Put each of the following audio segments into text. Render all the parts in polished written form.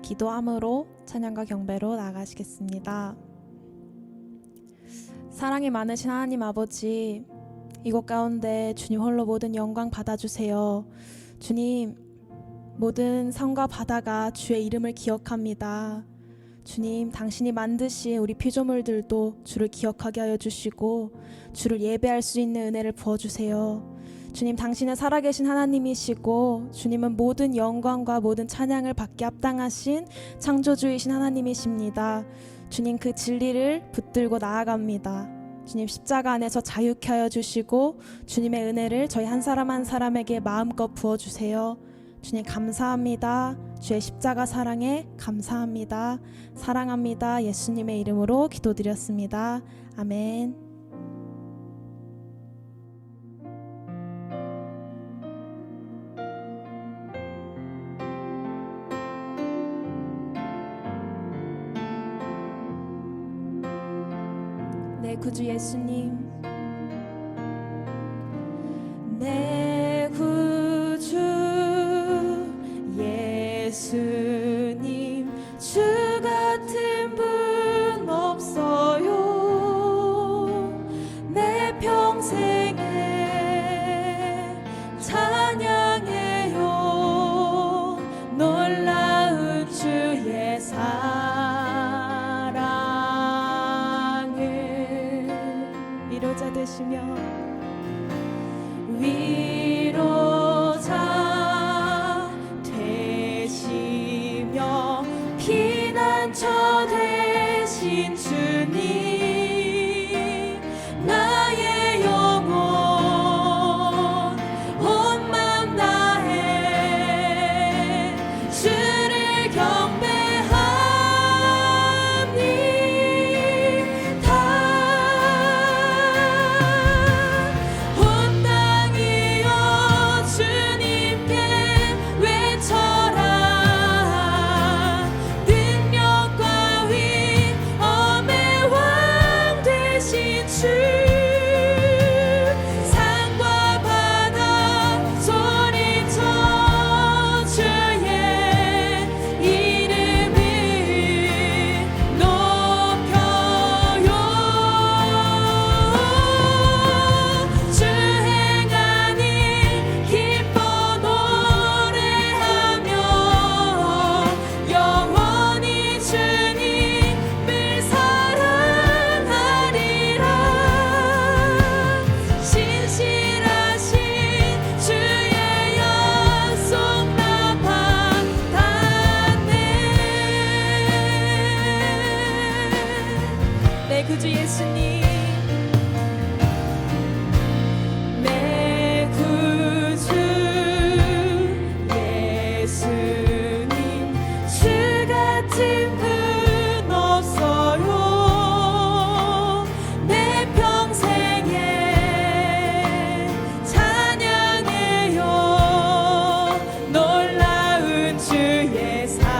기도함으로 찬양과 경배로 나아가시겠습니다. 사랑이 많으신 하나님 아버지, 이곳 가운데 주님 홀로 모든 영광 받아주세요. 주님, 모든 산과 바다가 주의 이름을 기억합니다. 주님, 당신이 만드신 우리 피조물들도 주를 기억하게 하여 주시고 주를 예배할 수 있는 은혜를 부어주세요. 주님, 당신은 살아계신 하나님이시고 주님은 모든 영광과 모든 찬양을 받게 합당하신 창조주이신 하나님이십니다. 주님, 그 진리를 붙들고 나아갑니다. 주님, 십자가 안에서 자유케 하여 주시고 주님의 은혜를 저희 한 사람 한 사람에게 마음껏 부어주세요. 주님, 감사합니다. 주의 십자가 사랑에 감사합니다. 사랑합니다. 예수님의 이름으로 기도드렸습니다. 아멘. 내 구주 예수님, 내 구주 예수님, 주 같은 분 없어요. 내 평생에 찬양해요. 놀라운 주의 사랑을 위로자 되시며 위로자 되시며 피난처 되신 주님, 나의 영혼 온 맘 다해 주를 경배합니다. 온 땅이여 주님께 외쳐라. 능력과 위엄의 왕 되신 주, 산과 바다 소리쳐 주의 이름을 높여요. 주 행한 일 기뻐 노래하며 영원히 주님을 사랑하리라. 신실하신 주의 약속 나 받았네. 내 구주 예수님, 내 구주 예수님, 주 같은 분 없어요. 내 평생에 찬양해요. 놀라운 주의 사랑을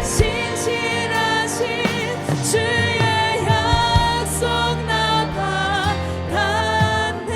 신실하신 주의 약속 나 받았네.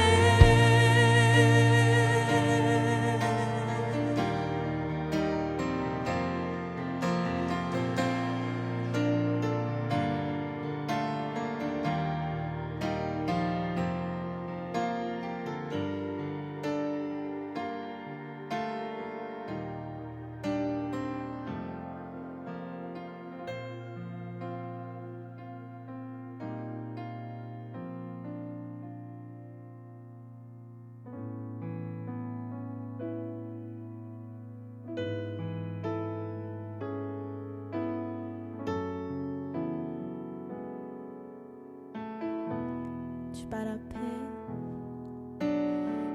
주발 앞에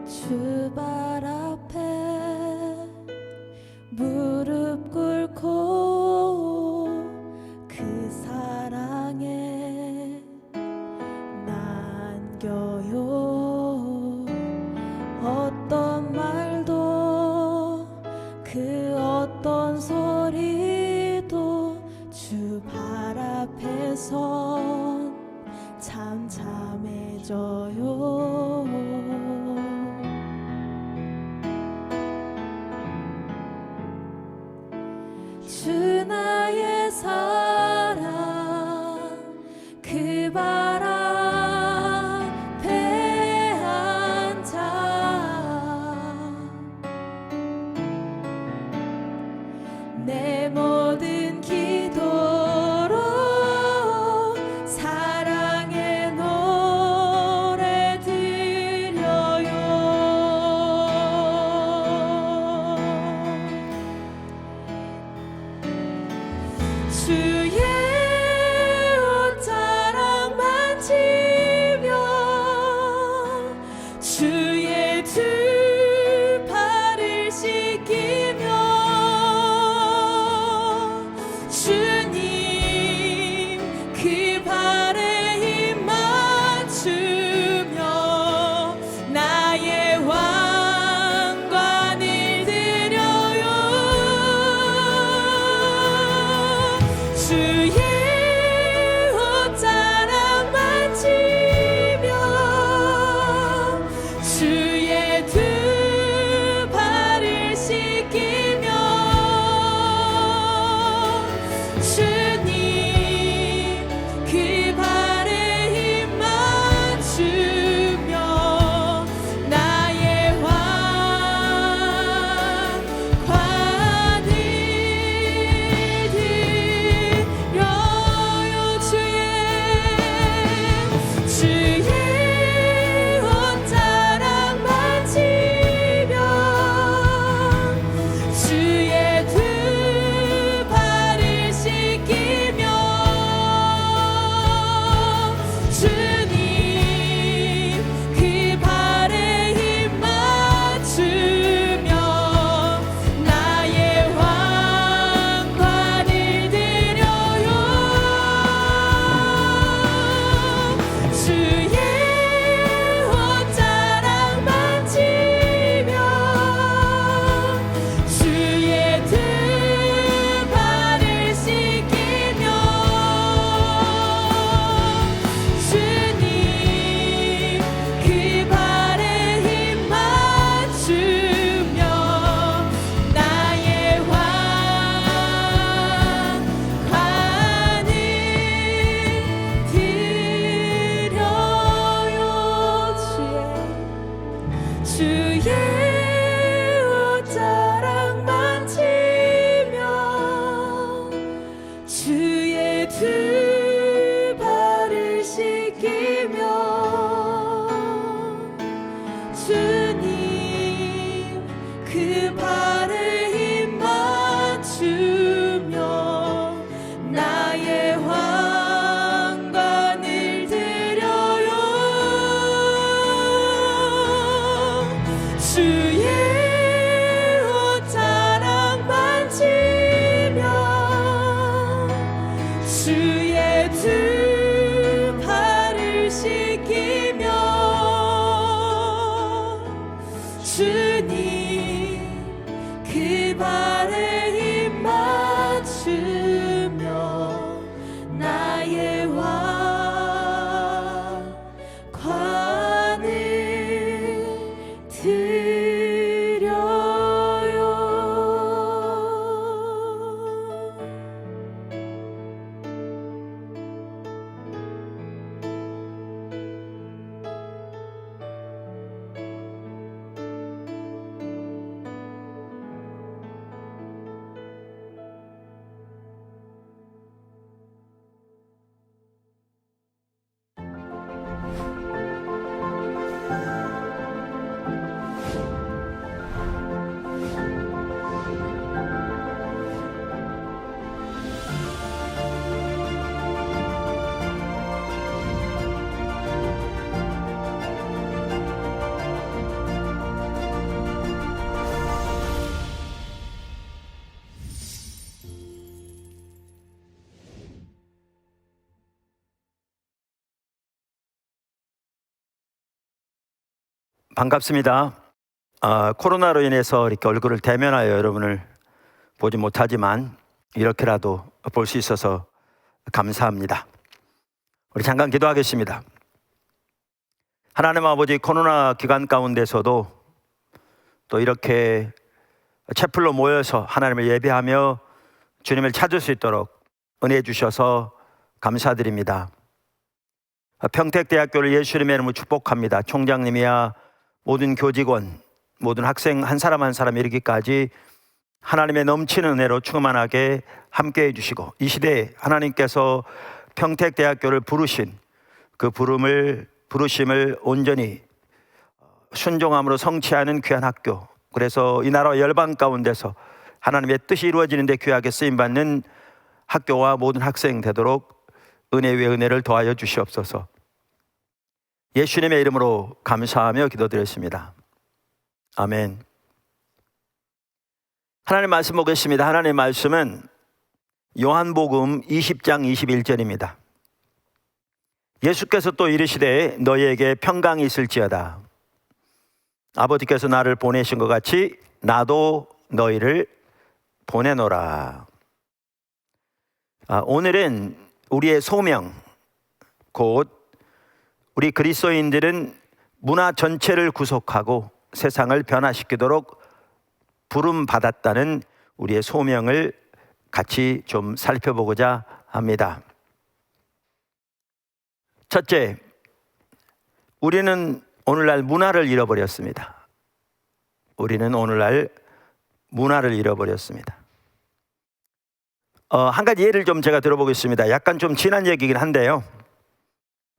주발 앞에 무릎 꿇고 그 사랑에 남겨요. 어떤 말도 그 어떤 소리도 주발 앞에선 참참해져요. 주 나의 사랑 그 발 앞에 앉아 내 모든 기도로 사랑의 노래 드려요. 주의 옷자락 만지며 주의 두 발을 씻기며 주님 그 발에 힘 맞추며 나의 왕관을 드려요. 주의 옷자락 만지며 주의 두 발을 씻기며 주님 그 발에 힘 맞추며 나의 왕관을 드려요. 주의 옷자락 만지며 주의 두 발을 씻기며 주님 그 발에 힘 맞추며 나의 왕관을 드려요. 주의 옷자락 만지며 주의 두 발을 씻기며 주님 그 발에 힘 맞추며 나의 왕관을 드려요. 주의 옷자락 만지며 주의 두 발을 씻기며 주님 그 발에 힘 맞추며 나의 왕관을 드려요. 주의 옷자락 만지며 주의 두 발을 씻기며 주님 그 발에 힘 반갑습니다. 코로나로 인해서 이렇게 얼굴을 대면하여 여러분을 보지 못하지만 이렇게라도 볼 수 있어서 감사합니다. 우리 잠깐 기도하겠습니다. 하나님 아버지, 코로나 기간 가운데서도 또 이렇게 채플로 모여서 하나님을 예배하며 주님을 찾을 수 있도록 은혜 주셔서 감사드립니다. 평택대학교를 예수님의 이름으로 축복합니다. 총장님이야 모든 교직원, 모든 학생 한 사람 한 사람 이르기까지 하나님의 넘치는 은혜로 충만하게 함께해 주시고, 이 시대에 하나님께서 평택대학교를 부르신 그 부르심을 온전히 순종함으로 성취하는 귀한 학교, 그래서 이 나라와 열방 가운데서 하나님의 뜻이 이루어지는 데 귀하게 쓰임받는 학교와 모든 학생 되도록 은혜 위에 은혜를 더하여 주시옵소서. 예수님의 이름으로 감사하며 기도드렸습니다. 아멘. 하나님 말씀 보겠습니다. 하나님의 말씀은 요한복음 20장 21절입니다. 예수께서 또 이르시되 너희에게 평강이 있을지어다. 아버지께서 나를 보내신 것 같이 나도 너희를 보내노라. 오늘은 우리의 소명, 곧 우리 그리스도인들은 문화 전체를 구속하고 세상을 변화시키도록 부름받았다는 우리의 소명을 같이 좀 살펴보고자 합니다. 첫째, 우리는 오늘날 문화를 잃어버렸습니다. 우리는 오늘날 문화를 잃어버렸습니다. 한 가지 예를 좀 제가 들어보겠습니다. 약간 좀 지난 얘기긴 한데요,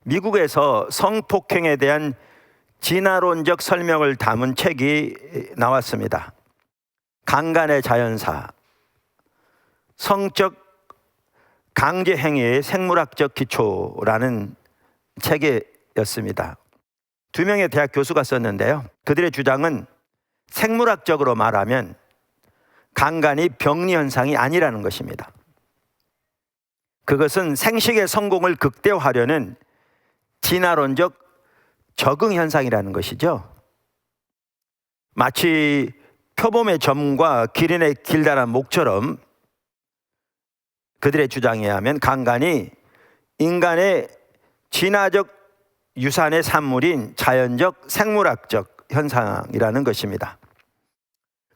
미국에서 성폭행에 대한 진화론적 설명을 담은 책이 나왔습니다. 강간의 자연사, 성적 강제 행위의 생물학적 기초라는 책이었습니다. 2명의 대학 교수가 썼는데요, 그들의 주장은 생물학적으로 말하면 강간이 병리 현상이 아니라는 것입니다. 그것은 생식의 성공을 극대화하려는 진화론적 적응 현상이라는 것이죠. 마치 표범의 점과 기린의 길다란 목처럼 그들의 주장에 의하면 강간이 인간의 진화적 유산의 산물인 자연적 생물학적 현상이라는 것입니다.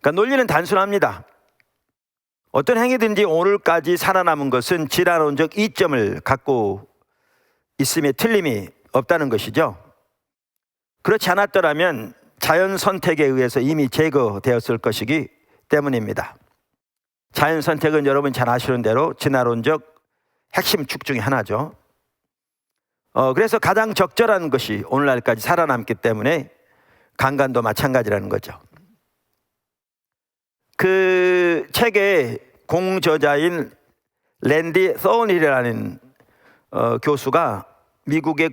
그러니까 논리는 단순합니다. 어떤 행위든지 오늘까지 살아남은 것은 진화론적 이점을 갖고 있음에 틀림이 없다는 것이죠. 그렇지 않았더라면 자연 선택에 의해서 이미 제거되었을 것이기 때문입니다. 자연 선택은 여러분 잘 아시는 대로 진화론적 핵심 축 중에 하나죠. 그래서 가장 적절한 것이 오늘날까지 살아남기 때문에 강간도 마찬가지라는 거죠. 그 책의 공저자인 랜디 소운힐이라는 교수가 미국의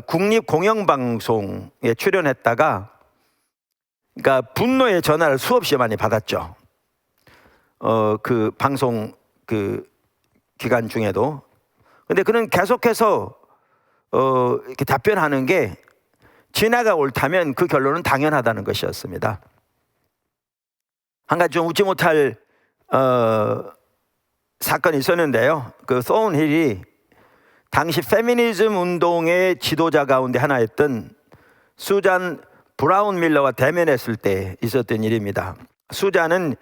국립공영방송에 출연했다가, 그러니까 분노의 전화를 수없이 많이 받았죠. 그 방송 그 기간 중에도. 근데 그는 계속해서 이렇게 답변하는 게 진화가 옳다면 그 결론은 당연하다는 것이었습니다. 한 가지 좀 웃지 못할 사건이 있었는데요, 그 소운힐이 당시 페미니즘 운동의 지도자 가운데 하나였던 수잔 브라운 밀러와 대면했을 때 있었던 일입니다. 수잔은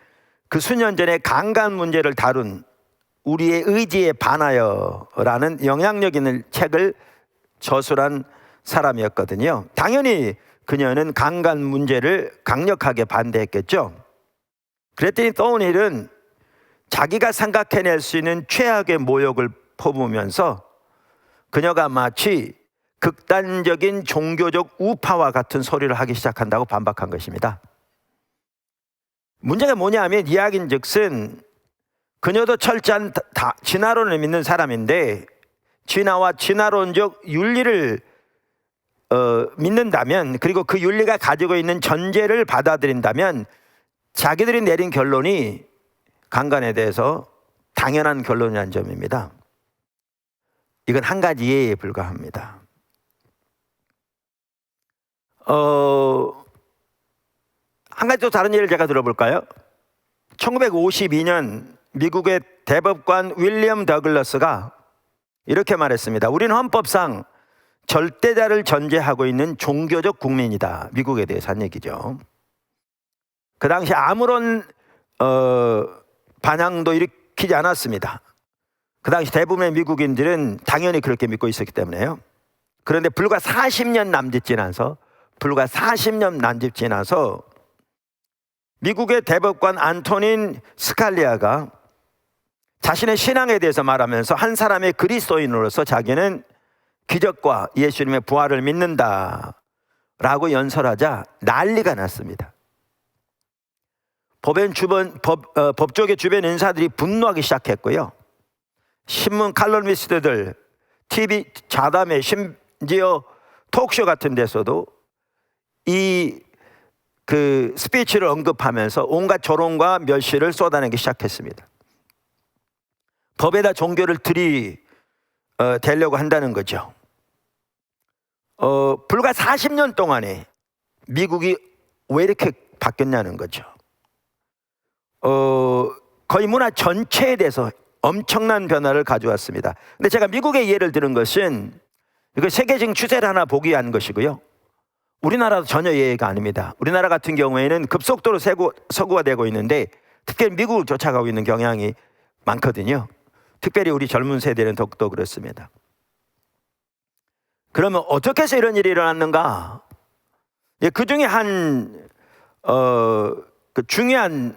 그 수년 전에 강간 문제를 다룬 우리의 의지에 반하여라는 영향력 있는 책을 저술한 사람이었거든요. 당연히 그녀는 강간 문제를 강력하게 반대했겠죠. 그랬더니 소운힐은 자기가 생각해낼 수 있는 최악의 모욕을 퍼부으면서 그녀가 마치 극단적인 종교적 우파와 같은 소리를 하기 시작한다고 반박한 것입니다. 문제가 뭐냐면 이야기인즉슨 그녀도 철저한 진화론을 믿는 사람인데 진화와 진화론적 윤리를 믿는다면, 그리고 그 윤리가 가지고 있는 전제를 받아들인다면 자기들이 내린 결론이 강간에 대해서 당연한 결론이라는 점입니다. 이건 한 가지 예에 불과합니다. 한 가지 또 다른 예를 제가 들어볼까요? 1952년 미국의 대법관 윌리엄 더글러스가 이렇게 말했습니다. 우리는 헌법상 절대자를 전제하고 있는 종교적 국민이다. 미국에 대해서 한 얘기죠. 그 당시 아무런 반향도 일으키지 않았습니다. 그 당시 대부분의 미국인들은 당연히 그렇게 믿고 있었기 때문에요. 그런데 불과 40년 남짓 지나서 미국의 대법관 안토닌 스칼리아가 자신의 신앙에 대해서 말하면서 한 사람의 그리스도인으로서 자기는 기적과 예수님의 부활을 믿는다라고 연설하자 난리가 났습니다. 법조계 주변 인사들이 분노하기 시작했고요. 신문 칼럼니스트들, TV 자담회, 심지어 톡쇼 같은 데서도 이 스피치를 언급하면서 온갖 조롱과 멸시를 쏟아내기 시작했습니다. 법에다 종교를 들이대려고 한다는 거죠. 불과 40년 동안에 미국이 왜 이렇게 바뀌었냐는 거죠. 거의 문화 전체에 대해서 엄청난 변화를 가져왔습니다. 근데 제가 미국의 예를 들은 것은 이거 세계적인 추세를 하나 보기 위한 것이고요. 우리나라도 전혀 예외가 아닙니다. 우리나라 같은 경우에는 급속도로 서구화되고 있는데 특히 미국을 쫓아가고 있는 경향이 많거든요. 특별히 우리 젊은 세대는 더욱더 그렇습니다. 그러면 어떻게 해서 이런 일이 일어났는가? 그 중에 그 중요한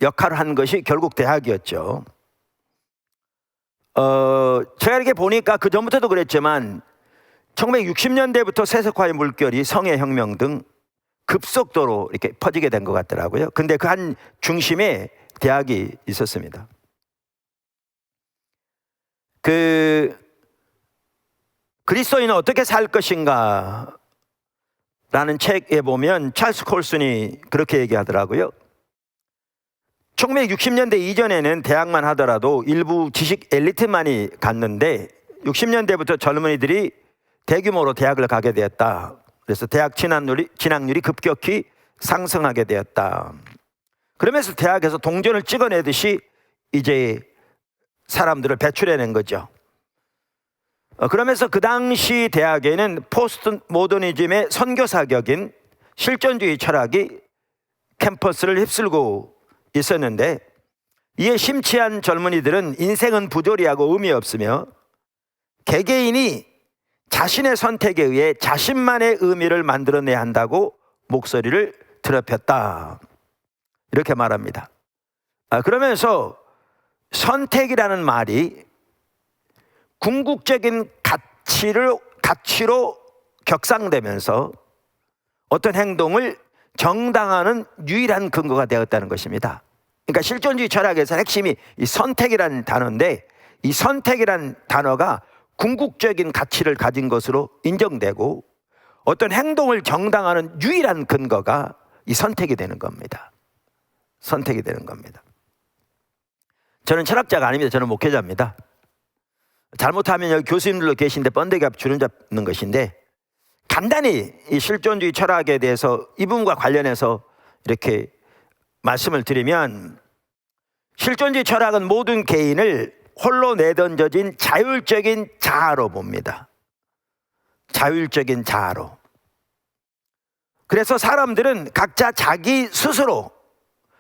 역할을 한 것이 결국 대학이었죠. 제가 이렇게 보니까 그 전부터도 그랬지만 1960년대부터 세속화의 물결이 성애혁명 등 급속도로 이렇게 퍼지게 된 것 같더라고요. 근데 그 한 중심에 대학이 있었습니다. 그리스도인은 어떻게 살 것인가 라는 책에 보면 찰스 콜슨이 그렇게 얘기하더라고요. 1960년대 이전에는 대학만 하더라도 일부 지식 엘리트만이 갔는데 60년대부터 젊은이들이 대규모로 대학을 가게 되었다. 그래서 대학 진학률이 급격히 상승하게 되었다. 그러면서 대학에서 동전을 찍어내듯이 이제 사람들을 배출해낸 거죠. 그러면서 그 당시 대학에는 포스트 모더니즘의 선교사격인 실존주의 철학이 캠퍼스를 휩쓸고 있었는데 이에 심취한 젊은이들은 인생은 부조리하고 의미 없으며 개개인이 자신의 선택에 의해 자신만의 의미를 만들어내야 한다고 목소리를 드높였다. 이렇게 말합니다. 그러면서 선택이라는 말이 궁극적인 가치로 격상되면서 어떤 행동을 정당화하는 유일한 근거가 되었다는 것입니다. 그러니까 실존주의 철학에서 핵심이 이 선택이라는 단어인데 이 선택이라는 단어가 궁극적인 가치를 가진 것으로 인정되고 어떤 행동을 정당화하는 유일한 근거가 이 선택이 되는 겁니다. 선택이 되는 겁니다. 저는 철학자가 아닙니다. 저는 목회자입니다. 잘못하면 여기 교수님들도 계신데 번데기 앞 주름 잡는 것인데 간단히 이 실존주의 철학에 대해서 이 부분과 관련해서 이렇게 말씀을 드리면 실존주의 철학은 모든 개인을 홀로 내던져진 자율적인 자아로 봅니다. 자율적인 자아로. 그래서 사람들은 각자 자기 스스로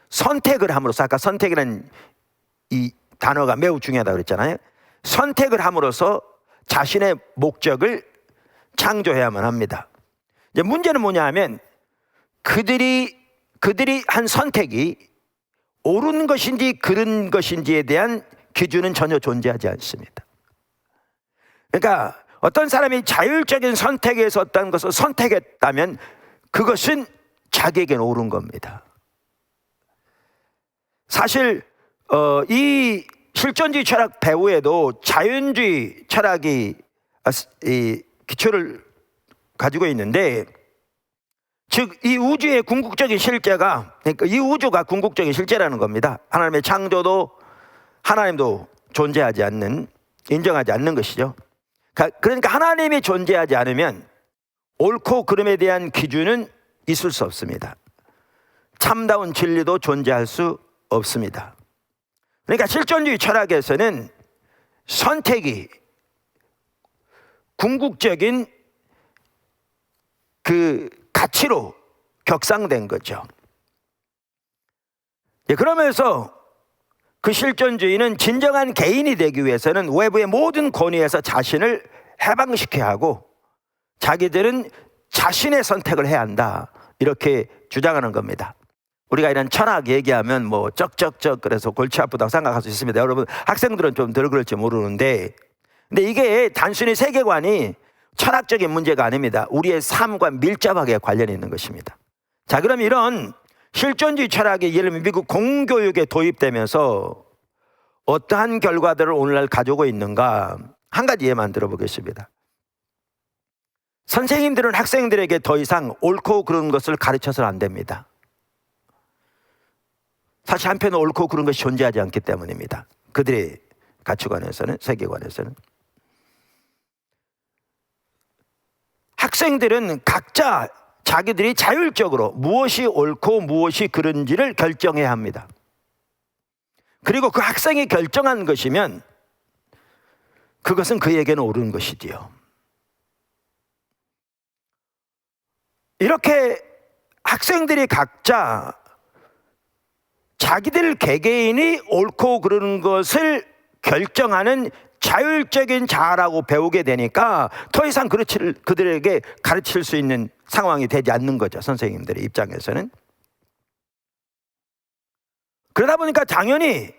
선택을 함으로써 아까 선택이라는 이 단어가 매우 중요하다고 그랬잖아요. 선택을 함으로써 자신의 목적을 창조해야만 합니다. 이제 문제는 뭐냐 하면 그들이 한 선택이 옳은 것인지 그른 것인지에 대한 기준은 전혀 존재하지 않습니다. 그러니까 어떤 사람이 자율적인 선택에서 어떤 것을 선택했다면 그것은 자기에겐 옳은 겁니다. 사실 이 실존주의 철학 배후에도 자연주의 철학이 이 기초를 가지고 있는데 즉 이 우주의 궁극적인 실제가 그러니까 이 우주가 궁극적인 실제라는 겁니다. 하나님의 창조도 하나님도 존재하지 않는 인정하지 않는 것이죠. 그러니까 하나님이 존재하지 않으면 옳고 그름에 대한 기준은 있을 수 없습니다. 참다운 진리도 존재할 수 없습니다. 그러니까 실존주의 철학에서는 선택이 궁극적인 그 가치로 격상된 거죠. 그러면서 그 실존주의는 진정한 개인이 되기 위해서는 외부의 모든 권위에서 자신을 해방시켜야 하고 자기들은 자신의 선택을 해야 한다, 이렇게 주장하는 겁니다. 우리가 이런 철학 얘기하면 뭐 쩍쩍쩍 그래서 골치 아프다고 생각할 수 있습니다. 여러분 학생들은 좀 덜 그럴지 모르는데, 근데 이게 단순히 세계관이 철학적인 문제가 아닙니다. 우리의 삶과 밀접하게 관련이 있는 것입니다. 자, 그럼 이런 실존주의 철학이 예를 들면 미국 공교육에 도입되면서 어떠한 결과들을 오늘날 가지고 있는가, 한 가지 예만 들어보겠습니다. 선생님들은 학생들에게 더 이상 옳고 그른 것을 가르쳐서는 안 됩니다. 사실 한편은 옳고 그른 것이 존재하지 않기 때문입니다. 그들의 가치관에서는, 세계관에서는. 학생들은 각자 자기들이 자율적으로 무엇이 옳고 무엇이 그른지를 결정해야 합니다. 그리고 그 학생이 결정한 것이면 그것은 그에게는 옳은 것이지요. 이렇게 학생들이 각자 자기들 개개인이 옳고 그르는 것을 결정하는 자율적인 자아라고 배우게 되니까 더 이상 그들에게 가르칠 수 있는 상황이 되지 않는 거죠, 선생님들의 입장에서는. 그러다 보니까 당연히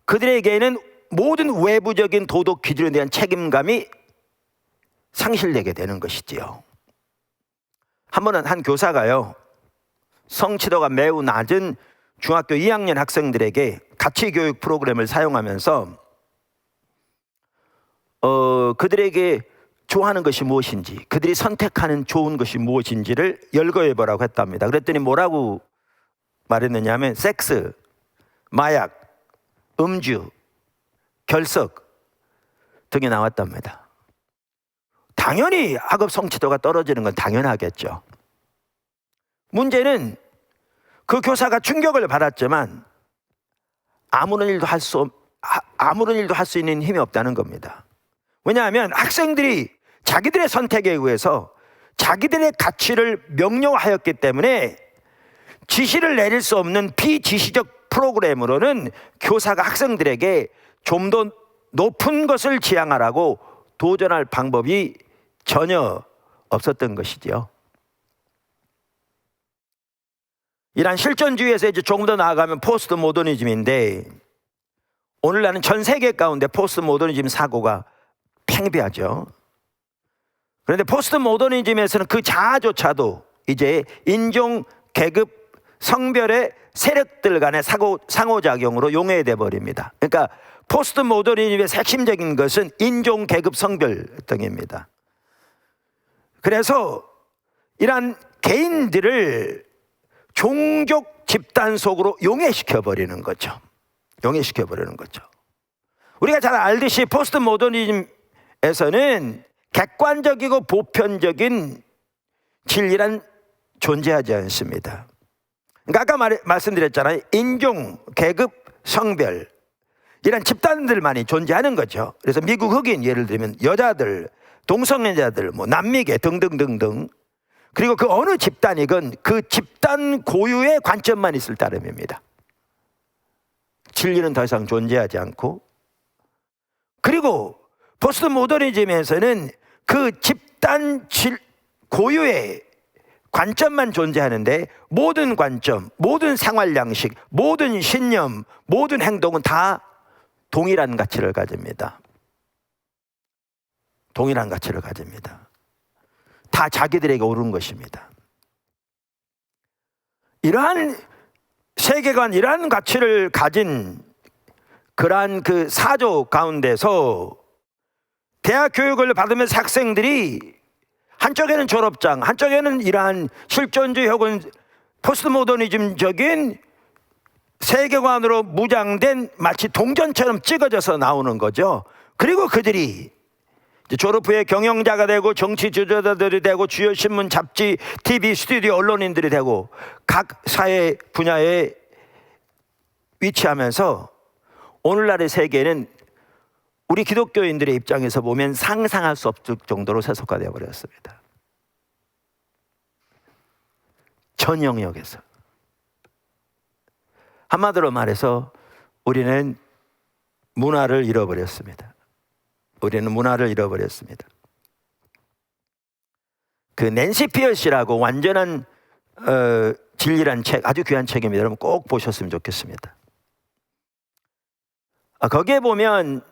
그들에게는 모든 외부적인 도덕 기준에 대한 책임감이 상실되게 되는 것이지요. 한 번은 한 교사가요, 성취도가 매우 낮은 중학교 2학년 학생들에게 가치교육 프로그램을 사용하면서 그들에게 좋아하는 것이 무엇인지, 그들이 선택하는 좋은 것이 무엇인지를 열거해보라고 했답니다. 그랬더니 뭐라고 말했느냐 하면 섹스, 마약, 음주, 결석 등이 나왔답니다. 당연히 학업 성취도가 떨어지는 건 당연하겠죠. 문제는 그 교사가 충격을 받았지만 아무런 일도 할 수 있는 힘이 없다는 겁니다. 왜냐하면 학생들이 자기들의 선택에 의해서 자기들의 가치를 명료하였기 때문에 지시를 내릴 수 없는 비지시적 프로그램으로는 교사가 학생들에게 좀 더 높은 것을 지향하라고 도전할 방법이 전혀 없었던 것이죠. 이러한 실존주의에서 이제 조금 더 나아가면 포스트 모더니즘인데, 오늘날은 전 세계 가운데 포스트 모더니즘 사고가 팽배하죠. 그런데 포스트 모더니즘에서는 그 자아조차도 이제 인종, 계급, 성별의 세력들 간의 상호작용으로 용해돼 버립니다. 그러니까 포스트 모더니즘의 핵심적인 것은 인종, 계급, 성별 등입니다. 그래서 이러한 개인들을 종족 집단 속으로 용해시켜버리는 거죠. 용해시켜버리는 거죠. 우리가 잘 알듯이 포스트 모더니즘에서는 객관적이고 보편적인 진리란 존재하지 않습니다. 그러니까 아까 말씀드렸잖아요. 인종, 계급, 성별, 이런 집단들만이 존재하는 거죠. 그래서 미국 흑인 예를 들면 여자들, 동성애자들, 뭐 남미계 등등등등, 그리고 그 어느 집단이건 그 집단 고유의 관점만 있을 따름입니다. 진리는 더 이상 존재하지 않고, 그리고 포스트 모더니즘에서는 그 집단 고유의 관점만 존재하는데 모든 관점, 모든 생활 양식, 모든 신념, 모든 행동은 다 동일한 가치를 가집니다. 동일한 가치를 가집니다. 다 자기들에게 옳은 것입니다. 이러한 세계관, 이러한 가치를 가진 그러한 그 사조 가운데서 대학 교육을 받으면서 학생들이 한쪽에는 졸업장, 한쪽에는 이러한 실존주의 혹은 포스트 모더니즘적인 세계관으로 무장된 마치 동전처럼 찍어져서 나오는 거죠. 그리고 그들이 졸업 후에 경영자가 되고 정치 지도자들이 되고 주요 신문, 잡지, TV, 스튜디오 언론인들이 되고 각 사회 분야에 위치하면서 오늘날의 세계는 우리 기독교인들의 입장에서 보면 상상할 수 없을 정도로 세속화되어 버렸습니다. 전 영역에서. 한마디로 말해서 우리는 문화를 잃어버렸습니다. 우리는 문화를 잃어버렸습니다. 그 낸시 피어시라고 완전한 진리란 책, 아주 귀한 책입니다. 여러분 꼭 보셨으면 좋겠습니다. 거기에 보면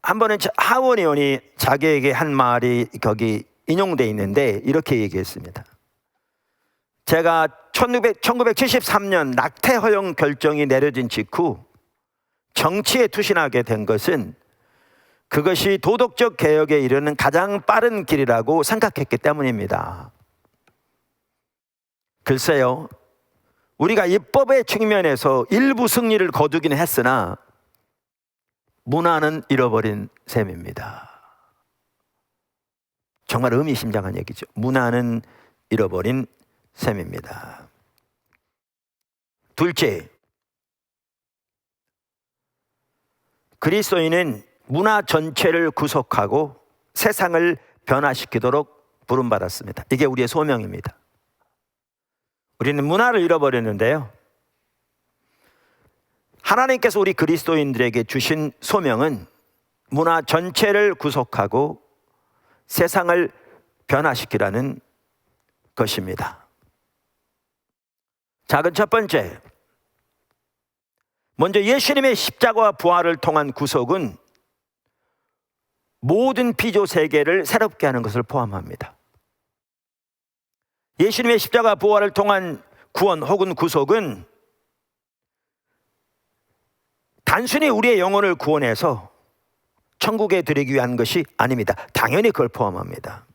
한 번은 하원 의원이 자기에게 한 말이 거기 인용되어 있는데 이렇게 얘기했습니다. 제가 1973년 낙태 허용 결정이 내려진 직후 정치에 투신하게 된 것은 그것이 도덕적 개혁에 이르는 가장 빠른 길이라고 생각했기 때문입니다. 글쎄요, 우리가 입법의 측면에서 일부 승리를 거두기는 했으나 문화는 잃어버린 셈입니다. 정말 의미심장한 얘기죠. 문화는 잃어버린 셈입니다. 둘째, 그리스도인은 문화 전체를 구속하고 세상을 변화시키도록 부름받았습니다. 이게 우리의 소명입니다. 우리는 문화를 잃어버렸는데요, 하나님께서 우리 그리스도인들에게 주신 소명은 문화 전체를 구속하고 세상을 변화시키라는 것입니다. 자, 그럼 첫 번째, 먼저 예수님의 십자가와 부활을 통한 구속은 모든 피조 세계를 새롭게 하는 것을 포함합니다. 예수님의 십자가 부활을 통한 구원 혹은 구속은 단순히 우리의 영혼을 구원해서 천국에 들이기 위한 것이 아닙니다. 당연히 그걸 포함합니다.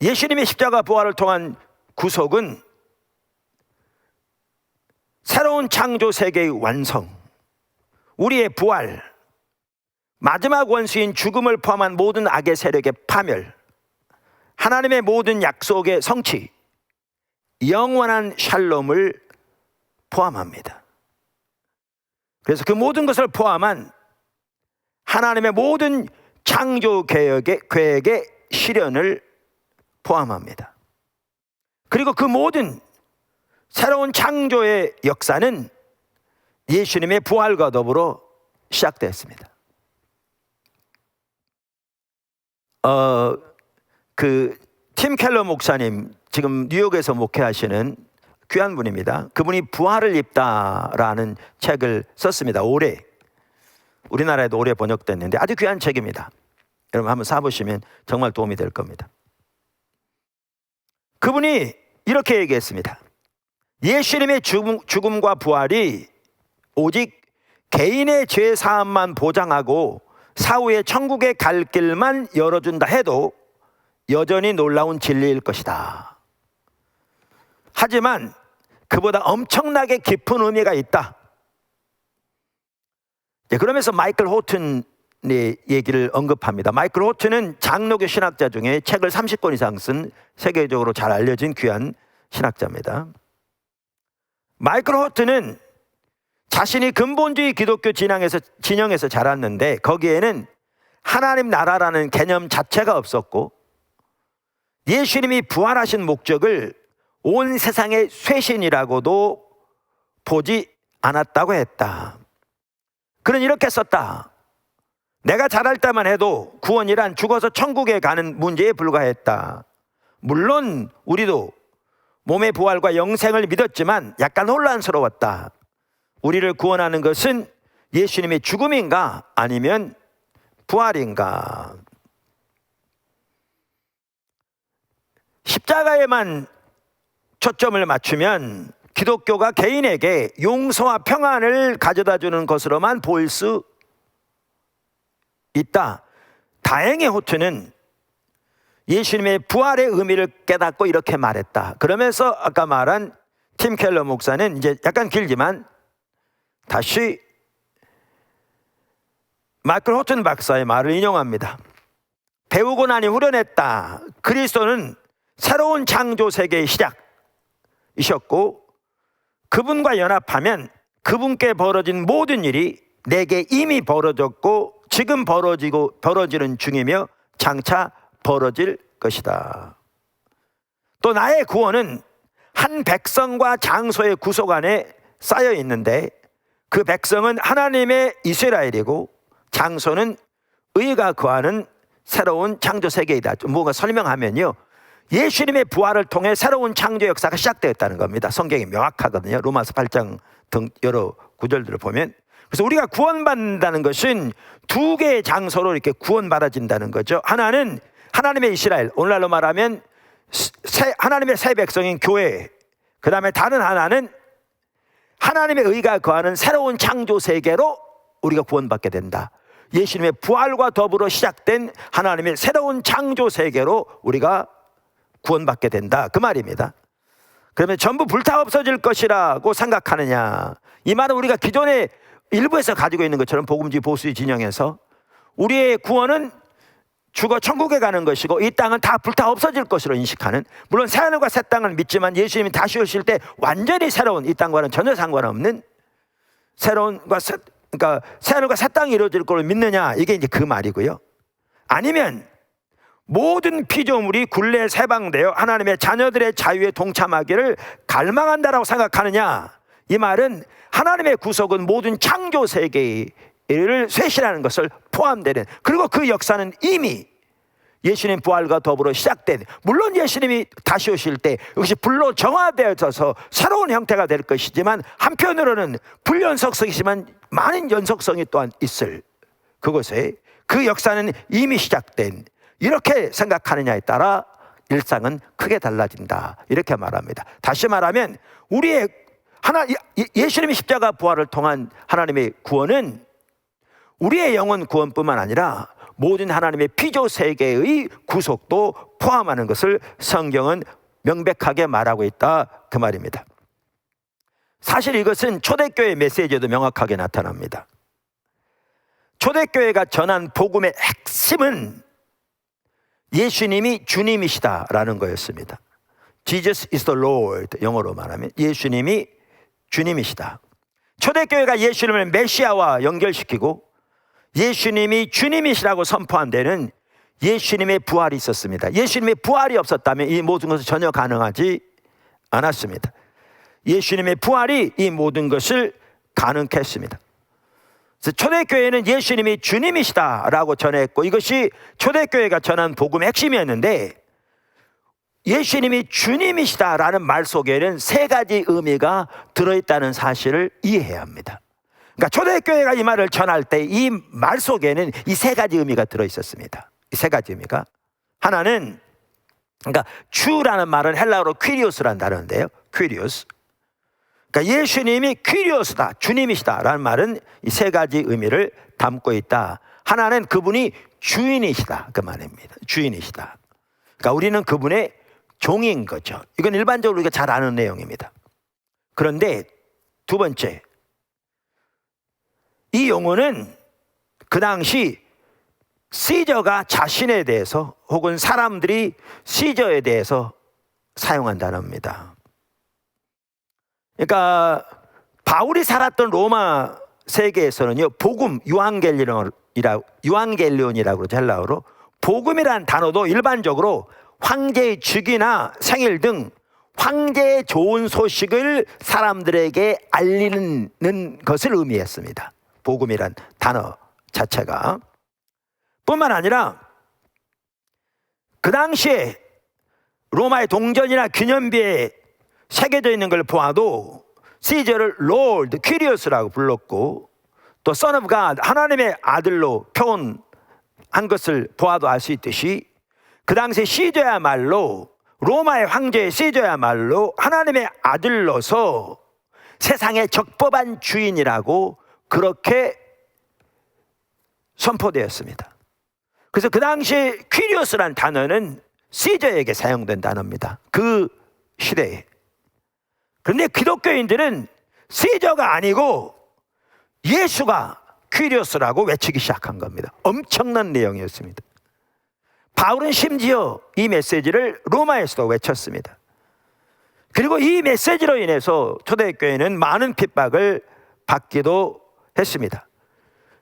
예수님의 십자가 부활을 통한 구속은 새로운 창조 세계의 완성, 우리의 부활, 마지막 원수인 죽음을 포함한 모든 악의 세력의 파멸, 하나님의 모든 약속의 성취, 영원한 샬롬을 포함합니다. 그래서 그 모든 것을 포함한 하나님의 모든 창조 계획의 실현을 포함합니다. 그리고 그 모든 새로운 창조의 역사는 예수님의 부활과 더불어 시작됐습니다. 팀 켈러 목사님, 지금 뉴욕에서 목회하시는 귀한 분입니다. 그분이 부활을 입다라는 책을 썼습니다. 올해 우리나라에도 올해 번역됐는데 아주 귀한 책입니다. 여러분 한번 사보시면 정말 도움이 될 겁니다. 그분이 이렇게 얘기했습니다. 예수님의 죽음과 부활이 오직 개인의 죄 사함만 보장하고 사후에 천국에 갈 길만 열어준다 해도 여전히 놀라운 진리일 것이다. 하지만 그보다 엄청나게 깊은 의미가 있다. 그러면서 마이클 호튼의 얘기를 언급합니다. 마이클 호튼은 장로교 신학자 중에 책을 30권 이상 쓴 세계적으로 잘 알려진 귀한 신학자입니다. 마이클 호튼은 자신이 근본주의 기독교 진영에서 자랐는데 거기에는 하나님 나라라는 개념 자체가 없었고 예수님이 부활하신 목적을 온 세상의 쇄신이라고도 보지 않았다고 했다. 그는 이렇게 썼다. 내가 자랄 때만 해도 구원이란 죽어서 천국에 가는 문제에 불과했다. 물론 우리도 몸의 부활과 영생을 믿었지만 약간 혼란스러웠다. 우리를 구원하는 것은 예수님의 죽음인가 아니면 부활인가? 십자가에만 초점을 맞추면 기독교가 개인에게 용서와 평안을 가져다 주는 것으로만 보일 수 있다. 다행히 호트는 예수님의 부활의 의미를 깨닫고 이렇게 말했다. 그러면서 아까 말한 팀 켈러 목사는 이제 약간 길지만 다시 마이클 호튼 박사의 말을 인용합니다. 배우고 나니 후련했다. 그리스도는 새로운 창조 세계의 시작이셨고 그분과 연합하면 그분께 벌어진 모든 일이 내게 이미 벌어졌고 지금 벌어지는 중이며 장차 벌어질 것이다. 또 나의 구원은 한 백성과 장소의 구속 안에 쌓여 있는데 그 백성은 하나님의 이스라엘이고 장소는 의가 거하는 새로운 창조 세계이다. 뭔가 설명하면요, 예수님의 부활을 통해 새로운 창조 역사가 시작되었다는 겁니다. 성경이 명확하거든요. 로마서 8장 등 여러 구절들을 보면. 그래서 우리가 구원받는다는 것은 두 개의 장소로 이렇게 구원받아진다는 거죠. 하나는 하나님의 이스라엘, 오늘날로 말하면 하나님의 새 백성인 교회, 그 다음에 다른 하나는 하나님의 의가 거하는 새로운 창조 세계로 우리가 구원받게 된다. 예수님의 부활과 더불어 시작된 하나님의 새로운 창조 세계로 우리가 구원받게 된다, 그 말입니다. 그러면 전부 불타 없어질 것이라고 생각하느냐? 이 말은 우리가 기존에 일부에서 가지고 있는 것처럼 복음주의 보수의 진영에서 우리의 구원은 죽어 천국에 가는 것이고 이 땅은 다 불타 없어질 것으로 인식하는, 물론 새하늘과 새 땅을 믿지만 예수님이 다시 오실 때 완전히 새로운, 이 땅과는 전혀 상관없는 그러니까 새하늘과 새 땅이 이루어질 걸 믿느냐, 이게 이제 그 말이고요. 아니면 모든 피조물이 굴레에 세방되어 하나님의 자녀들의 자유에 동참하기를 갈망한다라고 생각하느냐? 이 말은 하나님의 구속은 모든 창조 세계를 쇄신하는 것을 포함되는, 그리고 그 역사는 이미 예수님 부활과 더불어 시작된, 물론 예수님이 다시 오실 때 이것이 불로 정화되어져서 새로운 형태가 될 것이지만 한편으로는 불연속성이지만 많은 연속성이 또한 있을 그곳에 그 역사는 이미 시작된, 이렇게 생각하느냐에 따라 일상은 크게 달라진다, 이렇게 말합니다. 다시 말하면 우리의 예수님의 십자가 부활을 통한 하나님의 구원은 우리의 영혼 구원뿐만 아니라 모든 하나님의 피조 세계의 구속도 포함하는 것을 성경은 명백하게 말하고 있다, 그 말입니다. 사실 이것은 초대교회 메시지에도 명확하게 나타납니다. 초대교회가 전한 복음의 핵심은 예수님이 주님이시다라는 거였습니다. Jesus is the Lord, 영어로 말하면 예수님이 주님이시다. 초대교회가 예수님을 메시아와 연결시키고 예수님이 주님이시라고 선포한 데는 예수님의 부활이 있었습니다. 예수님의 부활이 없었다면 이 모든 것은 전혀 가능하지 않았습니다. 예수님의 부활이 이 모든 것을 가능케 했습니다. 그래서 초대교회는 예수님이 주님이시다라고 전했고 이것이 초대교회가 전한 복음의 핵심이었는데, 예수님이 주님이시다라는 말 속에는 세 가지 의미가 들어있다는 사실을 이해해야 합니다. 그러니까 초대교회가 이 말을 전할 때 이 말 속에는 이 세 가지 의미가 들어있었습니다. 이 세 가지 의미가, 하나는, 그러니까 주라는 말은 헬라어로 퀴리오스라는 단어인데요, 퀴리오스. 그러니까 예수님이 퀴리오스다, 주님이시다라는 말은 이 세 가지 의미를 담고 있다. 하나는 그분이 주인이시다, 그 말입니다. 주인이시다. 그러니까 우리는 그분의 종인 거죠. 이건 일반적으로 우리가 잘 아는 내용입니다. 그런데 두 번째, 이 용어는 그 당시 시저가 자신에 대해서 혹은 사람들이 시저에 대해서 사용한 단어입니다. 그러니까 바울이 살았던 로마 세계에서는요, 복음, 유앙겔리온이라고 그러죠, 헬라어로. 복음이라는 단어도 일반적으로 황제의 즉위나 생일 등 황제의 좋은 소식을 사람들에게 알리는 것을 의미했습니다. 복음이란 단어 자체가. 뿐만 아니라 그 당시에 로마의 동전이나 기념비에 새겨져 있는 걸 보아도 시저를 롤드, 퀴리오스라고 불렀고, 또 Son of God, 하나님의 아들로 표현한 것을 보아도 알 수 있듯이 그 당시 시저야말로, 로마의 황제 시저야말로 하나님의 아들로서 세상의 적법한 주인이라고 그렇게 선포되었습니다. 그래서 그 당시 퀴리오스란 단어는 시저에게 사용된 단어입니다, 그 시대에. 그런데 기독교인들은 시저가 아니고 예수가 퀴리오스라고 외치기 시작한 겁니다. 엄청난 내용이었습니다. 바울은 심지어 이 메시지를 로마에서도 외쳤습니다. 그리고 이 메시지로 인해서 초대교회는 많은 핍박을 받기도 했습니다.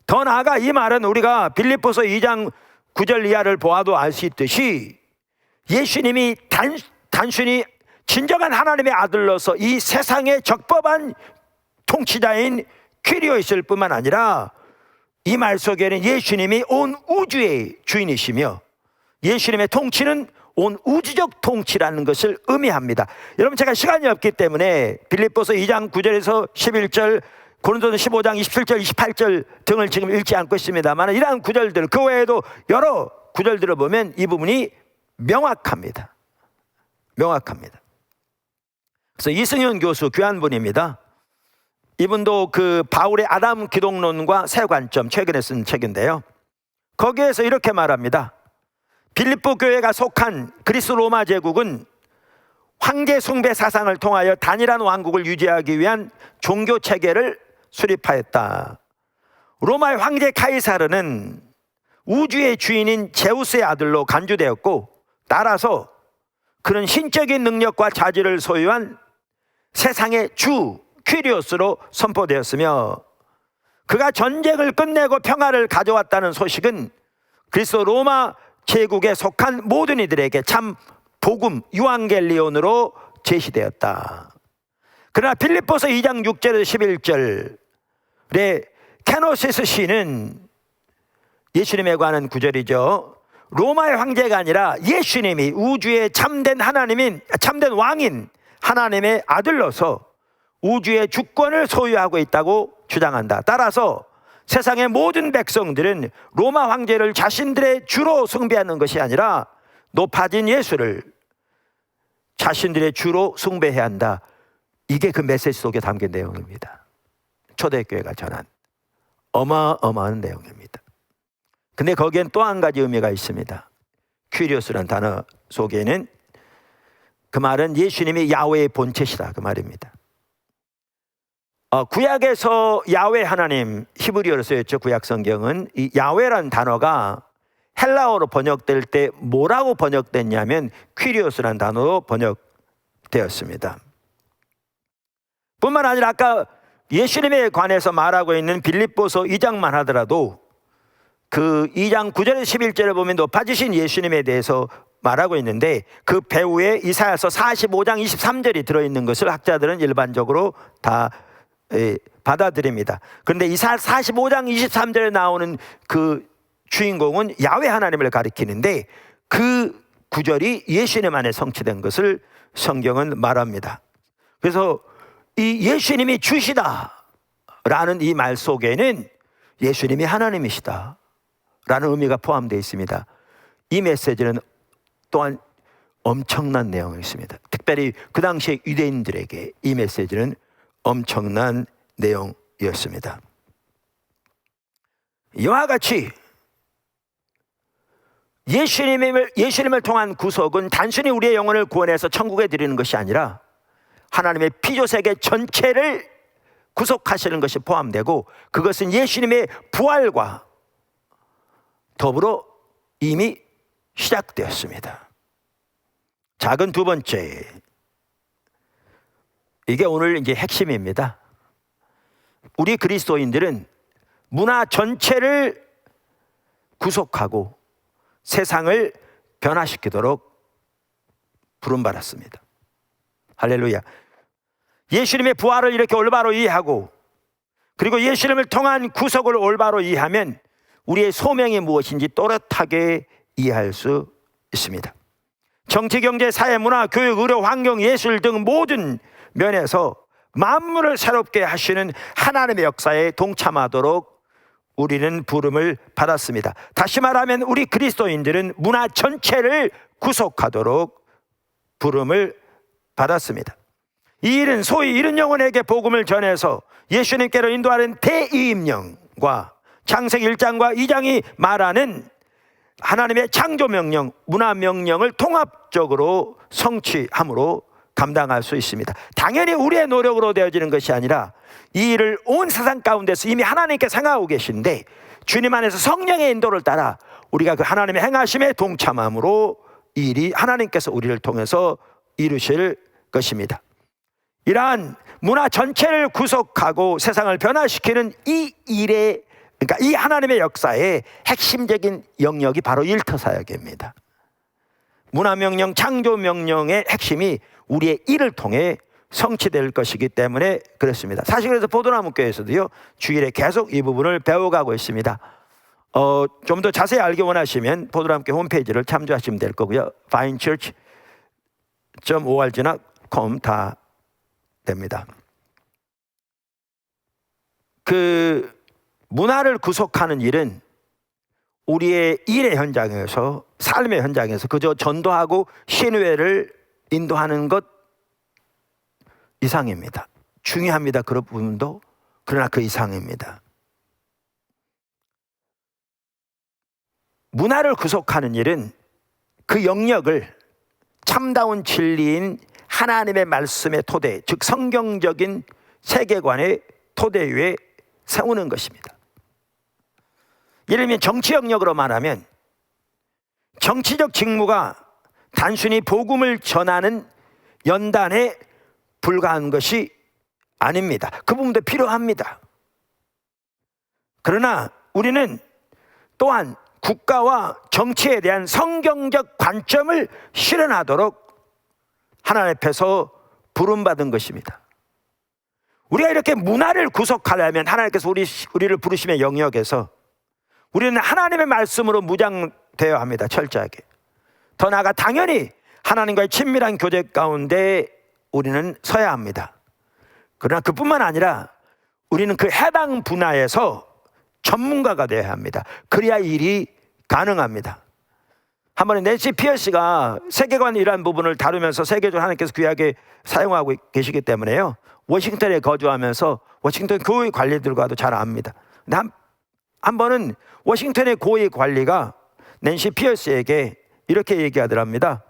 더 나아가 이 말은 우리가 빌립보서 2장 9절 이하를 보아도 알 수 있듯이 예수님이 단순히 진정한 하나님의 아들로서 이 세상의 적법한 통치자인 퀴리오이실 뿐만 아니라 이 말 속에는 예수님이 온 우주의 주인이시며 예수님의 통치는 온 우주적 통치라는 것을 의미합니다. 여러분, 제가 시간이 없기 때문에 빌립보서 2장 9절에서 11절, 고린도서 15장 27절 28절 등을 지금 읽지 않고 있습니다만, 이러한 구절들, 그 외에도 여러 구절들을 보면 이 부분이 명확합니다. 명확합니다. 그래서 이승현 교수, 귀한 분입니다. 이분도 그 바울의 아담 기독론과 새 관점, 최근에 쓴 책인데요, 거기에서 이렇게 말합니다. 빌립보 교회가 속한 그리스 로마 제국은 황제 숭배 사상을 통하여 단일한 왕국을 유지하기 위한 종교 체계를 수립하였다. 로마의 황제 카이사르는 우주의 주인인 제우스의 아들로 간주되었고, 따라서 그는 신적인 능력과 자질을 소유한 세상의 주 퀴리오스로 선포되었으며, 그가 전쟁을 끝내고 평화를 가져왔다는 소식은 그리스 로마 제국에 속한 모든 이들에게 참 복음, 유앙겔리온으로 제시되었다. 그러나 빌립보서 2장 6절에서 11절에 케노시스 시는 예수님에 관한 구절이죠. 로마의 황제가 아니라 예수님이 우주의 참된 참된 왕인 하나님의 아들로서 우주의 주권을 소유하고 있다고 주장한다. 따라서 세상의 모든 백성들은 로마 황제를 자신들의 주로 숭배하는 것이 아니라 높아진 예수를 자신들의 주로 숭배해야 한다. 이게 그 메시지 속에 담긴 내용입니다. 초대교회가 전한 어마어마한 내용입니다. 근데 거기엔 또 한 가지 의미가 있습니다. 퀴리오스라는 단어 속에는 그 말은 예수님이 야훼의 본체시다, 그 말입니다. 구약에서 야훼 하나님, 히브리어로 쓰였죠. 구약 성경은 이 야훼라는 단어가 헬라어로 번역될 때 뭐라고 번역됐냐면 퀴리오스라는 단어로 번역되었습니다. 뿐만 아니라 아까 예수님에 관해서 말하고 있는 빌립보서 2장만 하더라도 그 2장 9절에서 11절에 보면 높아지신 예수님에 대해서 말하고 있는데, 그 배후에 이사야서 45장 23절이 들어있는 것을 학자들은 일반적으로 다 받아들입니다. 그런데 이사야 45장 23절에 나오는 그 주인공은 야훼 하나님을 가리키는데, 그 구절이 예수님 안에 성취된 것을 성경은 말합니다. 그래서 이 예수님이 주시다 라는 이 말 속에는 예수님이 하나님이시다 라는 의미가 포함되어 있습니다. 이 메시지는 또한 엄청난 내용이 있습니다. 특별히 그 당시에 유대인들에게 이 메시지는 엄청난 내용이었습니다. 이와 같이 예수님을 통한 구속은 단순히 우리의 영혼을 구원해서 천국에 드리는 것이 아니라 하나님의 피조세계 전체를 구속하시는 것이 포함되고, 그것은 예수님의 부활과 더불어 이미 시작되었습니다. 작은 두 번째, 이게 오늘 이제 핵심입니다. 우리 그리스도인들은 문화 전체를 구속하고 세상을 변화시키도록 부름받았습니다. 할렐루야. 예수님의 부활을 이렇게 올바로 이해하고, 그리고 예수님을 통한 구속을 올바로 이해하면 우리의 소명이 무엇인지 또렷하게 이해할 수 있습니다. 정치, 경제, 사회, 문화, 교육, 의료, 환경, 예술 등 모든 면에서 만물을 새롭게 하시는 하나님의 역사에 동참하도록 우리는 부름을 받았습니다. 다시 말하면 우리 그리스도인들은 문화 전체를 구속하도록 부름을 받았습니다. 이 일은 소위 이른 영혼에게 복음을 전해서 예수님께로 인도하는 대이임령과 창세기 1장과 2장이 말하는 하나님의 창조 명령, 문화 명령을 통합적으로 성취함으로 감당할 수 있습니다. 당연히 우리의 노력으로 되어지는 것이 아니라 이 일을 온 세상 가운데서 이미 하나님께서 행하고 계신데, 주님 안에서 성령의 인도를 따라 우리가 그 하나님의 행하심에 동참함으로 이 일이 하나님께서 우리를 통해서 이루실 것입니다. 이러한 문화 전체를 구속하고 세상을 변화시키는 이 일의, 그러니까 이 하나님의 역사의 핵심적인 영역이 바로 일터사역입니다. 문화명령, 창조명령의 핵심이 우리의 일을 통해 성취될 것이기 때문에 그렇습니다. 사실 그래서 포도나무교회에서도요, 주일에 계속 이 부분을 배워가고 있습니다. 좀 더 자세히 알기 원하시면 포도나무교회 홈페이지를 참조하시면 될 거고요. vinechurch.org나 com 다 됩니다. 그 문화를 구속하는 일은 우리의 일의 현장에서, 삶의 현장에서 그저 전도하고 신뢰를 인도하는 것 이상입니다. 중요합니다. 그런 부분도. 그러나 그 이상입니다. 문화를 구속하는 일은 그 영역을 참다운 진리인 하나님의 말씀의 토대, 즉 성경적인 세계관의 토대 위에 세우는 것입니다. 예를 들면 정치 영역으로 말하면 정치적 직무가 단순히 복음을 전하는 연단에 불과한 것이 아닙니다. 그 부분도 필요합니다. 그러나 우리는 또한 국가와 정치에 대한 성경적 관점을 실현하도록 하나님 앞에서 부름받은 것입니다. 우리가 이렇게 문화를 구속하려면 하나님께서 우리를 부르심의 영역에서 우리는 하나님의 말씀으로 무장되어야 합니다. 철저하게. 더 나아가 당연히 하나님과의 친밀한 교제 가운데 우리는 서야 합니다. 그러나 그뿐만 아니라 우리는 그 해당 분야에서 전문가가 되어야 합니다. 그래야 일이 가능합니다. 한 번에 낸시 피어스가 세계관 이러한 부분을 다루면서 세계적으로 하나님께서 귀하게 사용하고 계시기 때문에요, 워싱턴에 거주하면서 워싱턴 교회 관리들과도 잘 압니다. 근데 한 번은 워싱턴의 고위 관리가 낸시 피어스에게 이렇게 얘기하더랍니다.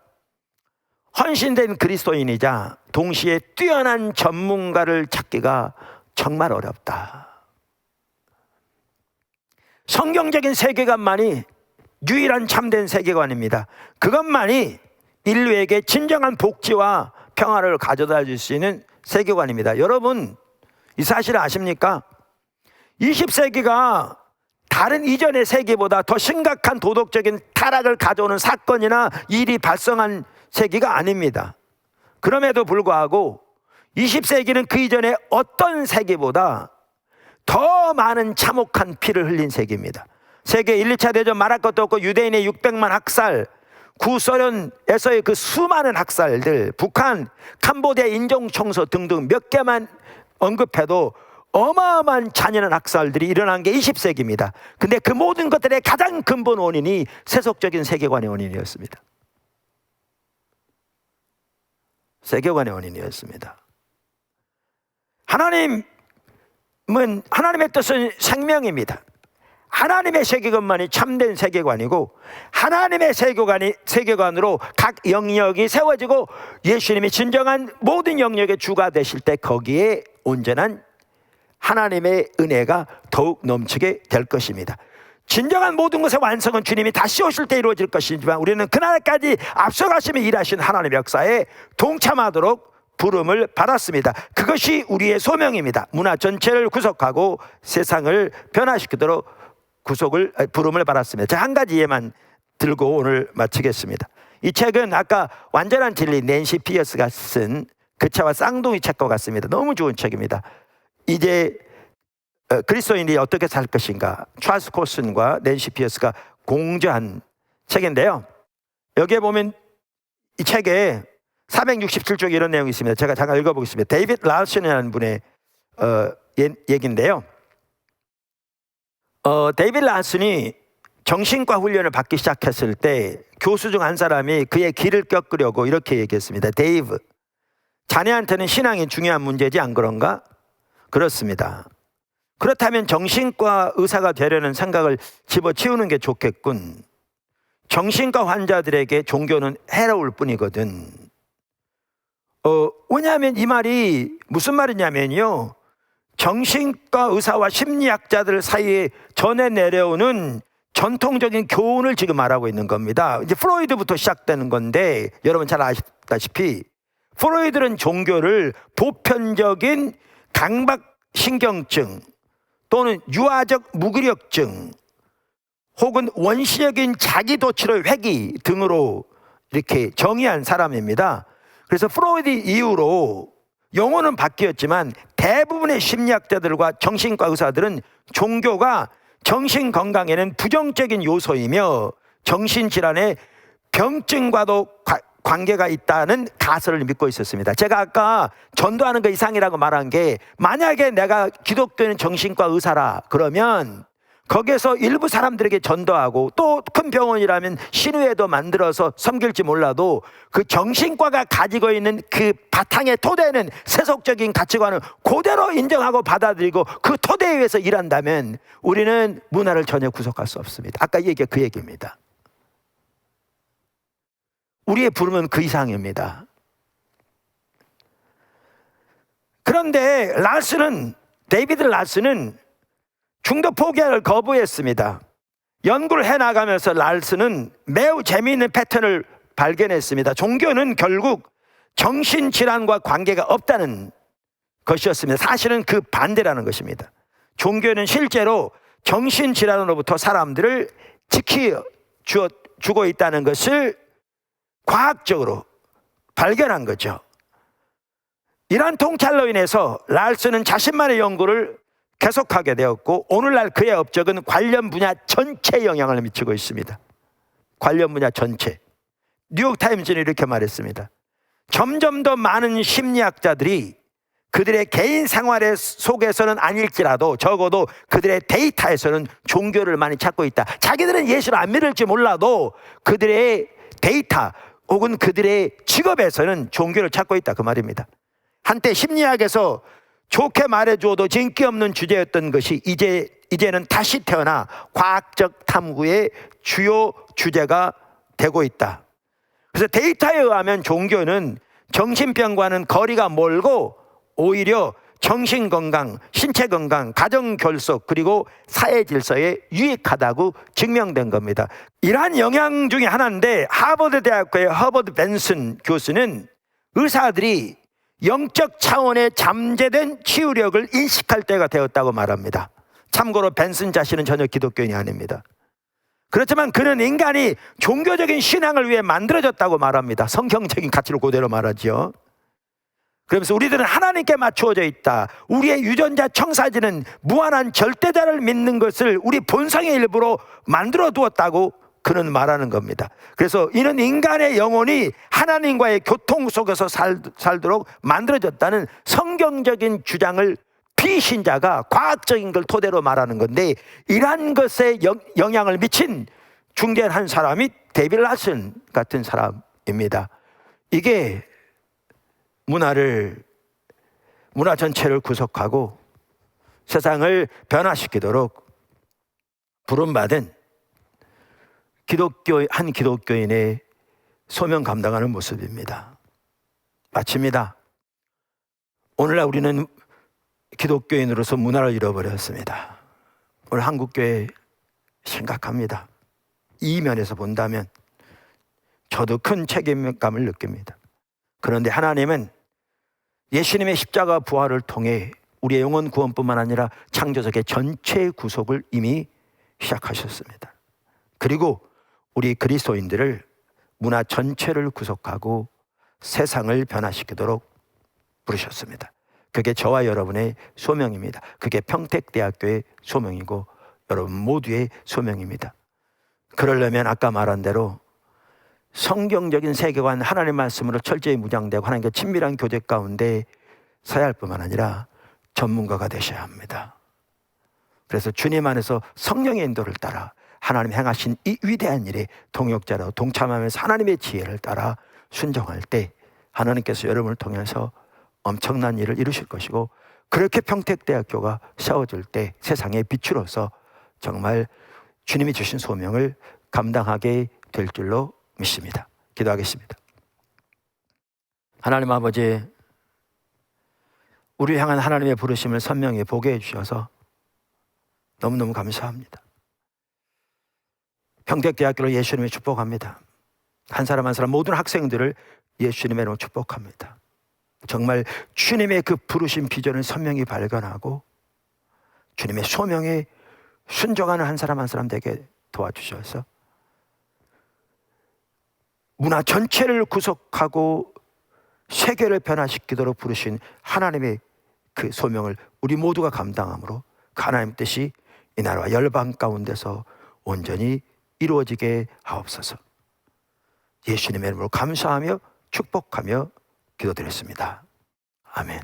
헌신된 그리스도인이자 동시에 뛰어난 전문가를 찾기가 정말 어렵다. 성경적인 세계관만이 유일한 참된 세계관입니다. 그것만이 인류에게 진정한 복지와 평화를 가져다 줄 수 있는 세계관입니다. 여러분, 이 사실을 아십니까? 20세기가 다른 이전의 세기보다 더 심각한 도덕적인 타락을 가져오는 사건이나 일이 발생한 세기가 아닙니다. 그럼에도 불구하고 20세기는 그 이전의 어떤 세기보다 더 많은 참혹한 피를 흘린 세기입니다. 세계 1, 2차 대전 말할 것도 없고 유대인의 600만 학살, 구소련에서의 그 수많은 학살들, 북한, 캄보디아 인종청소 등등 몇 개만 언급해도 어마어마한 잔인한 학살들이 일어난 게 20세기입니다. 근데 그 모든 것들의 가장 근본 원인이 세속적인 세계관의 원인이었습니다. 세계관의 원인이었습니다. 하나님은, 하나님의 뜻은 생명입니다. 하나님의 세계관만이 참된 세계관이고, 하나님의 세계관으로 각 영역이 세워지고 예수님이 진정한 모든 영역의 주가 되실 때 거기에 온전한 하나님의 은혜가 더욱 넘치게 될 것입니다. 진정한 모든 것의 완성은 주님이 다시 오실 때 이루어질 것이지만 우리는 그날까지 앞서가시며 일하신 하나님의 역사에 동참하도록 부름을 받았습니다. 그것이 우리의 소명입니다. 문화 전체를 구속하고 세상을 변화시키도록 부름을 받았습니다. 제가 한 가지 예만 들고 오늘 마치겠습니다. 이 책은 아까 완전한 진리 낸시 피어스가 쓴 그 차와 쌍둥이 책과 같습니다. 너무 좋은 책입니다. 이제 그리스도인이 어떻게 살 것인가, 찰스 코슨과 낸시 피어스가 공저한 책인데요, 여기에 보면 이 책에 467쪽에 이런 내용이 있습니다. 제가 잠깐 읽어보겠습니다. 데이빗 라슨이라는 분의 얘기인데요, 데이빗 라슨이 정신과 훈련을 받기 시작했을 때 교수 중 한 사람이 그의 길을 꺾으려고 이렇게 얘기했습니다. 데이브, 자네한테는 신앙이 중요한 문제지 안 그런가? 그렇습니다. 그렇다면 정신과 의사가 되려는 생각을 집어치우는 게 좋겠군. 정신과 환자들에게 종교는 해로울 뿐이거든. 왜냐하면 이 말이 무슨 말이냐면요, 정신과 의사와 심리학자들 사이에 전해 내려오는 전통적인 교훈을 지금 말하고 있는 겁니다. 이제 프로이드부터 시작되는 건데, 여러분 잘 아시다시피 프로이드는 종교를 보편적인 강박신경증 또는 유아적 무기력증 혹은 원시적인 자기도취의 회귀 등으로 이렇게 정의한 사람입니다. 그래서 프로이드 이후로 용어는 바뀌었지만 대부분의 심리학자들과 정신과 의사들은 종교가 정신건강에는 부정적인 요소이며 정신질환의 병증과도 관계가 있다는 가설을 믿고 있었습니다. 제가 아까 전도하는 거 이상이라고 말한 게, 만약에 내가 기독교는 정신과 의사라 그러면 거기에서 일부 사람들에게 전도하고 또 큰 병원이라면 신의회도 만들어서 섬길지 몰라도 그 정신과가 가지고 있는 그 바탕의 토대는 세속적인 가치관을 그대로 인정하고 받아들이고 그 토대에 의해서 일한다면 우리는 문화를 전혀 구속할 수 없습니다. 아까 이 얘기가 그 얘기입니다. 우리의 부름은 그 이상입니다. 그런데 데이비드 랄스는 중도 포기를 거부했습니다. 연구를 해나가면서 랄스는 매우 재미있는 패턴을 발견했습니다. 종교는 결국 정신질환과 관계가 없다는 것이었습니다. 사실은 그 반대라는 것입니다. 종교는 실제로 정신질환으로부터 사람들을 지켜주고 있다는 것을 과학적으로 발견한 거죠. 이러한 통찰로 인해서 랄스는 자신만의 연구를 계속하게 되었고, 오늘날 그의 업적은 관련 분야 전체에 영향을 미치고 있습니다. 관련 분야 전체. 뉴욕타임즈는 이렇게 말했습니다. 점점 더 많은 심리학자들이 그들의 개인 생활의 속에서는 아닐지라도 적어도 그들의 데이터에서는 종교를 많이 찾고 있다. 자기들은 예수를 안 믿을지 몰라도 그들의 데이터 혹은 그들의 직업에서는 종교를 찾고 있다, 그 말입니다. 한때 심리학에서 좋게 말해줘도 진기 없는 주제였던 것이 이제는 다시 태어나 과학적 탐구의 주요 주제가 되고 있다. 그래서 데이터에 의하면 종교는 정신병과는 거리가 멀고 오히려 정신건강, 신체건강, 가정결속 그리고 사회질서에 유익하다고 증명된 겁니다. 이러한 영향 중에 하나인데, 하버드 대학교의 허버드 벤슨 교수는 의사들이 영적 차원의 잠재된 치유력을 인식할 때가 되었다고 말합니다. 참고로 벤슨 자신은 전혀 기독교인이 아닙니다. 그렇지만 그는 인간이 종교적인 신앙을 위해 만들어졌다고 말합니다. 성경적인 가치를 그대로 말하죠. 그러면서 우리들은 하나님께 맞추어져 있다. 우리의 유전자 청사진은 무한한 절대자를 믿는 것을 우리 본성의 일부로 만들어 두었다고 그는 말하는 겁니다. 그래서 이는 인간의 영혼이 하나님과의 교통 속에서 살도록 만들어졌다는 성경적인 주장을 비신자가 과학적인 걸 토대로 말하는 건데, 이러한 것에 영향을 미친 중대한 한 사람이 데이비드 랄슨 같은 사람입니다. 이게 문화 전체를 구속하고 세상을 변화시키도록 부름받은 한 기독교인의 소명 감당하는 모습입니다. 마칩니다. 오늘날 우리는 기독교인으로서 문화를 잃어버렸습니다. 오늘 한국교회 심각합니다. 이 면에서 본다면 저도 큰 책임감을 느낍니다. 그런데 하나님은 예수님의 십자가 부활을 통해 우리의 영혼 구원뿐만 아니라 창조세계 전체의 구속을 이미 시작하셨습니다. 그리고 우리 그리스도인들을 문화 전체를 구속하고 세상을 변화시키도록 부르셨습니다. 그게 저와 여러분의 소명입니다. 그게 평택대학교의 소명이고 여러분 모두의 소명입니다. 그러려면 아까 말한 대로 성경적인 세계관, 하나님의 말씀으로 철저히 무장되고 하나님과 친밀한 교제 가운데 서야 할 뿐만 아니라 전문가가 되셔야 합니다. 그래서 주님 안에서 성령의 인도를 따라 하나님 행하신 이 위대한 일에 동역자로 동참하면서 하나님의 지혜를 따라 순종할 때 하나님께서 여러분을 통해서 엄청난 일을 이루실 것이고, 그렇게 평택대학교가 세워질 때 세상의 빛으로서 정말 주님이 주신 소명을 감당하게 될 줄로 믿습니다. 기도하겠습니다. 하나님 아버지, 우리 향한 하나님의 부르심을 선명히 보게 해주셔서 너무너무 감사합니다. 평택대학교를 예수님의 축복합니다. 한 사람 한 사람 모든 학생들을 예수님의 이름으로 축복합니다. 정말 주님의 그 부르심 비전을 선명히 발견하고 주님의 소명에 순종하는 한 사람 한 사람 되게 도와주셔서 문화 전체를 구속하고 세계를 변화시키도록 부르신 하나님의 그 소명을 우리 모두가 감당함으로 그 하나님의 뜻이 이 나라와 열방 가운데서 온전히 이루어지게 하옵소서. 예수님의 이름으로 감사하며 축복하며 기도드렸습니다. 아멘.